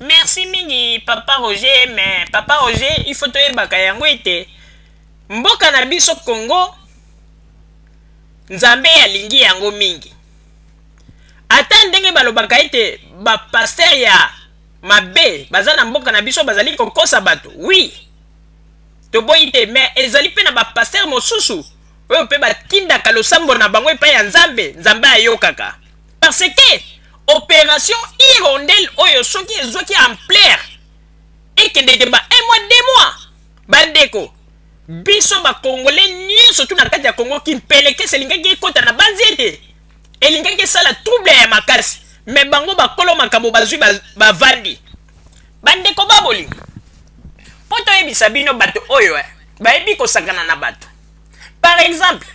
Merci mingi Papa Roger, mais Papa Roger, il faut te yebaka yango ete mboka na biso Congo Nzambe alingi yango mingi. Ata ndenge balobaka ete ba pasteur ya mabe baza na mboka na biso bazali kokosa bato. Oui. To boyite mais ezali pe na ba pasteur mosusu oyo pe batindaka losambo na bango epai ya Nzambe, Nzambe ayokaka. Parce que opération hirondelle oyo soki ezoki ampleur ekendeke ba 1 mois 2 mois bandeko biso ba congolais nyonso tu na kati ya Congo kimpeleke selingaki ekota na banzi ete elingaki esala trouble ya makasi mais bango bakolo makambo bazwi bavandi bandeko baboli po toyebisa bino bato oyo bayebi kosakana na bato. Par exemple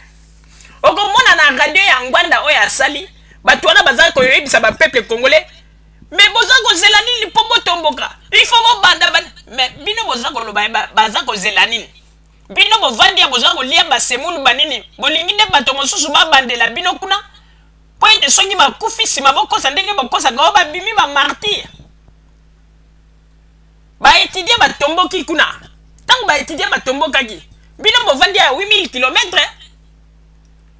okomona na radio ya Ngwanda oyo asali bato wana bazali koyebisa ba peuple congolais mais boza kozela nini po botomboka il faut bobanda mais bino boza koloba baza kozela nini bino bovandi ya boza kolia basemulu banini bolingi nde bato mosusu babandela bino kuna po ete soki bakufi nsima bokosa ndenge bokosaka oyo babimi bamartir baetudie batomboki kuna ntango baetudie batombokaki bino bovandi ya 8000 km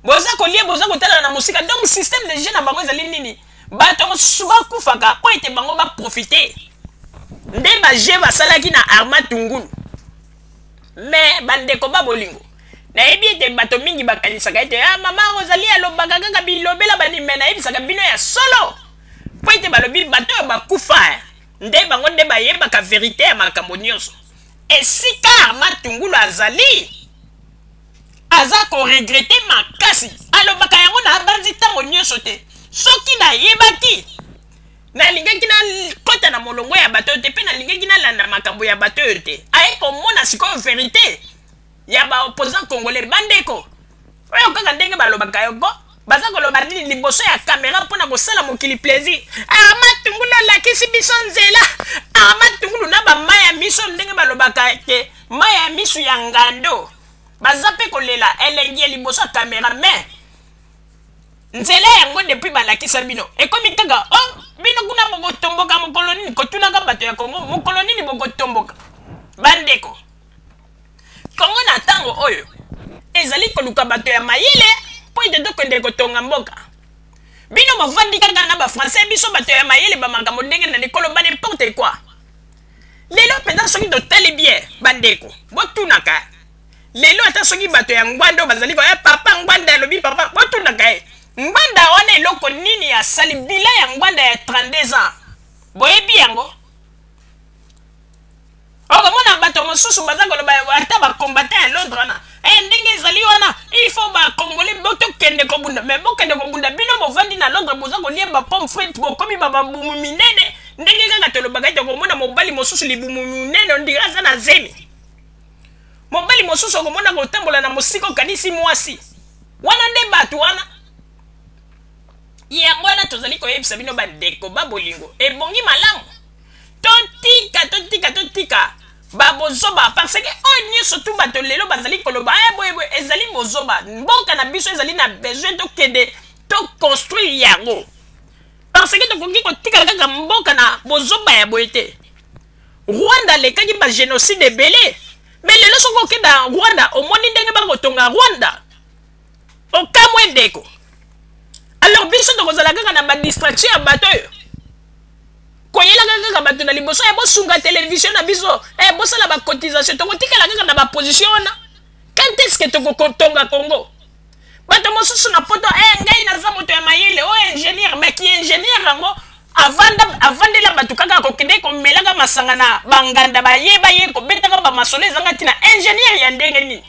boza kolia boza kotala na musika donc système de jeu na bango ezali nini bato mosusu bakufaka po ete bango baprofite nde baje basalaki na Arma Tungulu. Mais bandeko babolingo nayebi ete bato mingi bakanisaka ete mama ozali alobaka kaka bilobela bani me nayebisaka bino ya solo po ete balobi bato oyo bakufa nde bango nde bayebaka verité ya makambo nyonso. Esika Arma Tungulu azali aza koregrete makasi alobaka yango na abanzi ntango nyonso te soki nayebaki nalingaki na kota na molongo ya bato te mpe nalingaki nalanda makambo ya bato oyo te aye komona sikoyo verité ya baopposant congolais bandeko oyo kaka ndenge balobaka yoko baza koloba nini liboso ya kamera mpona kosala mokili plaisir. Arma Tungulu alakisi biso nzela Arma Tungulu na bamai ya miso ndenge balobaka te mai ya miso ya ngando baza mpe kolela elengi ya liboso ya kamera mais nzela yango depuis balakisa bino ekomi kaka bino kuna bokotomboka mokolo nini kotunaka bato ya Congo mokolo nini bokotomboka bandeko Congo na ntango oyo ezali koluka bato ya mayele po ete tokende kotonga mboka bino bovandi kaka na bafrançais biso bato ya mayele bamakambo ndenge na likolo ba n'importe quoi lelo mpenza soki totali bien bandeko botunaka lelo ata soki bato ya Ngwanda bazali ko papa Ngwanda alobi papa botunaka Ngwanda wana eloko nini asali bila ya Ngwanda ya 32 ans boyebi yango okomona bato mosusu baza koloba ata bakombatant ya Londres wana ndenge ezali wana il faut bakongole botokende kobunda mais bokende kobunda bino bovandi na Londres boza kolia bapomme frite bokomi babumu minene ndenge kaka tolobaka ete okomona mobali mosusu libumu minene ondira aza na zemi mobali mosusu okomona kotambola na mosika okanisi mwasi wana nde bato wana yango wana tozali koyebisa bino bandeko babolingo ebongi malamu totika babozoba parce que oyo nyonso tu bato lelo bazali koloba boye ezali bozoba mboka na biso ezali na besoin tokende toconstruire yango parce que tokoki kotika kaka mboka na bozoba ya boye te. Rwanda alekaki bagénocide ebele mais lelo soki okenda Rwanda omoni ndenge bakotonga Rwanda okamwe ndeko. Alors biso tokozala kaka na badistraction ya bato oyo koyela kaka bato na liboso ya bosunga télévision na biso bosala bacotisation tokotikala kaka na baposition wana quand est-ce que tokotonga Congo bato mosusu na poto ngai naza moto ya mayele ingénieur mais qui ingénieur yango avandela bato kaka kokende komelaka masanga na banganda bayeba ye kobetaka bamasolo ezanga ntina ingénieur ya ndenge nini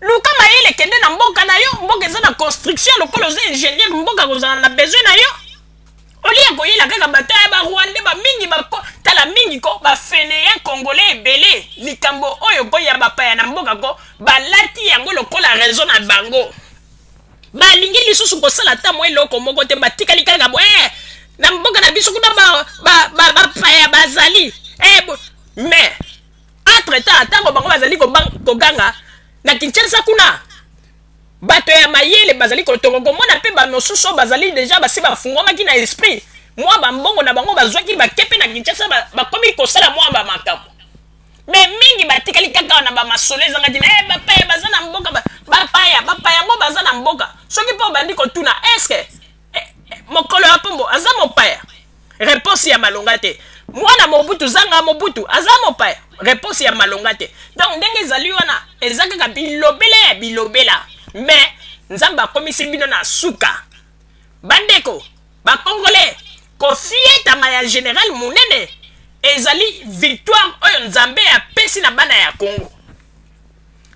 luka mayele kende na mboka na yo mboka eza na construction lokolo oza ingénieur mboka kozala na besoin na yo olia koyela kaka bato ya barwande bamingi tala mingi ko bafeneya congolais ebele likambo oyo ko ya bapaya na mboka ko balati yango lokola raison na bango balingi lisusu kosala ata mwa eloko moko te batikali kaka na mboka na biso kuna bapaya bazali mais entre temps atango bango bazali koganga na Kinshasa kuna bato ya mayele bazali kotongo komona pe ba mosusu bazali déjà basi bafungwamaki na esprit moi bambongo na bango bazwaki bakepe na Kinshasa bakomi kosala moi bamakambo mais mingi batikali kaka na bamasolo ezanga dina bapaya baza na mboka bapaya yango baza na mboka soki mpo bandi kotuna eske mokolo ya pombo aza mopaya réponse ya malonga te mwana Mobutu zanga Mobutu aza mopaya réponse ya malonga te donc ndenge ezali wana eza kaka bilobela ya bilobela mais nzambe akomisi bino na suka bandeko bakongole kofietama ya général munene ezali victoire oyo nzambe apesi na bana ya Congo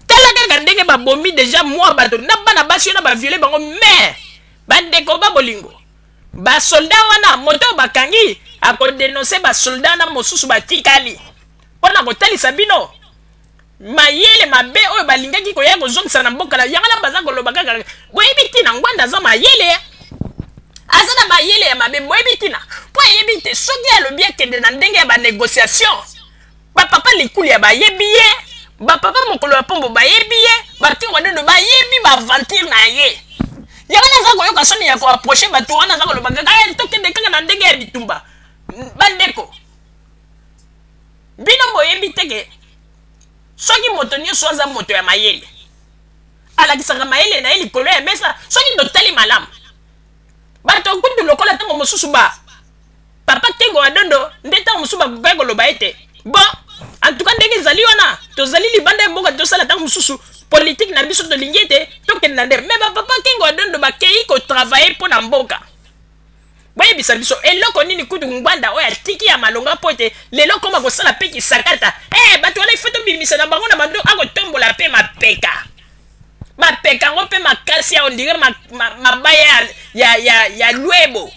tala kaka ndenge babomi déjà mwa bato na bana basi na baviole bango mais bandeko babolingo basoldat wana moto bakangi akodenonse basoldat na mosusu batikali mpona kotalisa bino mayele mabe oyo balingaki koya kozongisa na mboka na yango na baza koloba kaka boyebi ntina ngwanda aza mayele aza na mayele ya mabe boyebi ntina mpo ayebi te soki alobi akende na ndenge ya banégociation bapapa likulu ya bayebi ye bapapa mokolo ya pombo bayebi ye batingo neno bayebi baventure na ye yango naza koyoka soni ya koaproche bato wana aza koloba kaka tokende kaka na ndenge ya bitumba bandeko bino boyebi teke soki moto nyonso aza moto ya mayele alakisaka mayele na ye likolo ya mesa soki totali malamu bato kutu lokola ntango mosusu papa Tengo Wadondo nde ntango mosusu bakokai koloba ete bon en tout cas ndenge ezali wana tozali libanda ya mboka tosala ntango mosusu politique na biso tolingi ete tokende na ndere mais bapapa Tengo Wadondo bakei kotravaille mpo na mboka boyebisa biso eloko nini kutu ngwanda oyo atiki ya malonga mpo ete lelo koma kosala mpe kisakata bato wana ifo tobimisa na bango na bando akotombola mpe mapeka yango mpe makasi ya ondire mabaya ya lwebo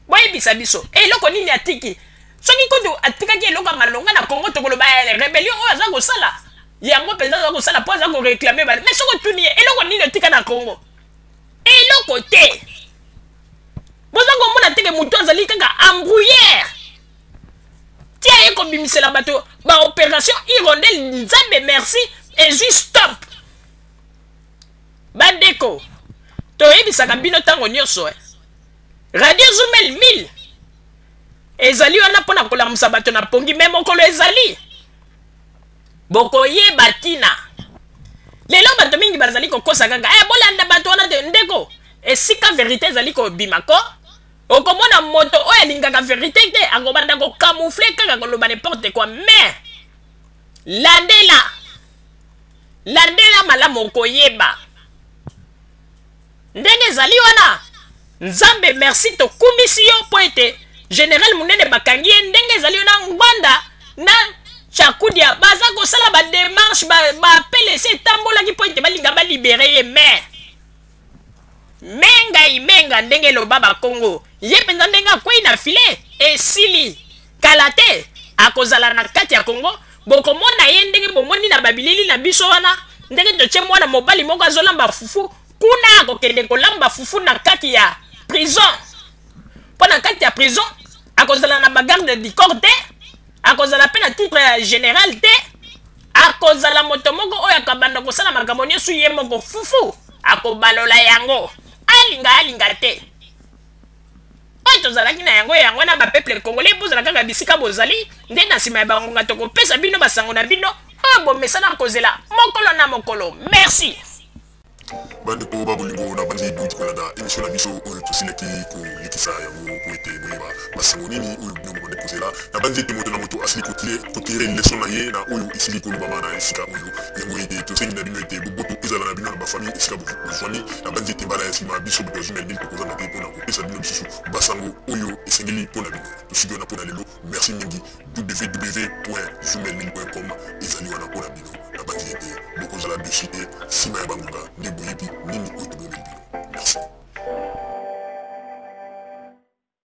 boyebisa biso eloko nini atiki soki kutu atikaki eloko ya malonga na Congo tokoloba rebellion oyo aza kosala yango mpenza aza kosala mpo aza koreklame bana mais soki otuni ye eloko nini otika na Congo eloko te boza komona teke moto azali kaka embrouillère tia ye kobimisela bato baopération hirondelle nzambe merci ezwi stop bandeko toyebisaka bino ntango nyonso radio Zumel 1000 ezali wana mpona kolamusa bato na pongi me mokolo ezali bokoyeba tina lelo bato mingi bazali kokosa kaka bolanda bato wana te ndeko esika verité ezali kobima ko okomona moto oyo alingaka verité te akobanda kocamoufle kaka koloba n'importe quoi mais landela malamu okoyeba ndenge ezali wana nzambe merci tokumisi yo mpo ete général munene bakangi ye ndenge ezali yo na ngwanda na chakudia baza kosala badémarche baapele esi etambolaki mpo ete balinga balibere ye mais menga ndenge eloba bakongo ye mpenza ndenge akwei na file esili kala te akozala na kati ya Congo bokomona ye ndenge bomoni na babilili na biso wana ndenge totie mwana mobali moko azolamba fufu kuna akokende kolamba fufu na kati ya prison mpo na kati ya prison akozala na bagarde du corps te akozala mpe na titre ya général te akozala moto moko oyo akabanda kosala makambo nyonso ye moko fufu akobalola yango alinga te oyo tozalaki na yango na bapeuple congolais bozala kaka bisika bozali nde na nsima ya bangonga tokopesa bino basango na bino oyo bomesana kozela mokolo na mokolo merci bande po babolingo na bandi buti kolanda émission na biso oyo tosilaki kolekisa yango po ete boyeba basango nini oyo bino bobande kozela na bandi ete moto na moto asili kotire leson na ye na oyo esili kolobama na esika oyo yango ete tosengi na bino ete boboto ezala na bino na bafamille esika bozwani na bandi ete mbala ya nsima biso bato ya Zumel 1000 tokozanga te mpona kopesa bino lisusu basango oyo esengeli mpona bino tosiki wana mpona lelo merci mingi www.zumel1000.com ezali wana mpona bino na bandi ete bokozala dessus te nsima ya bangonga nde boyebi nini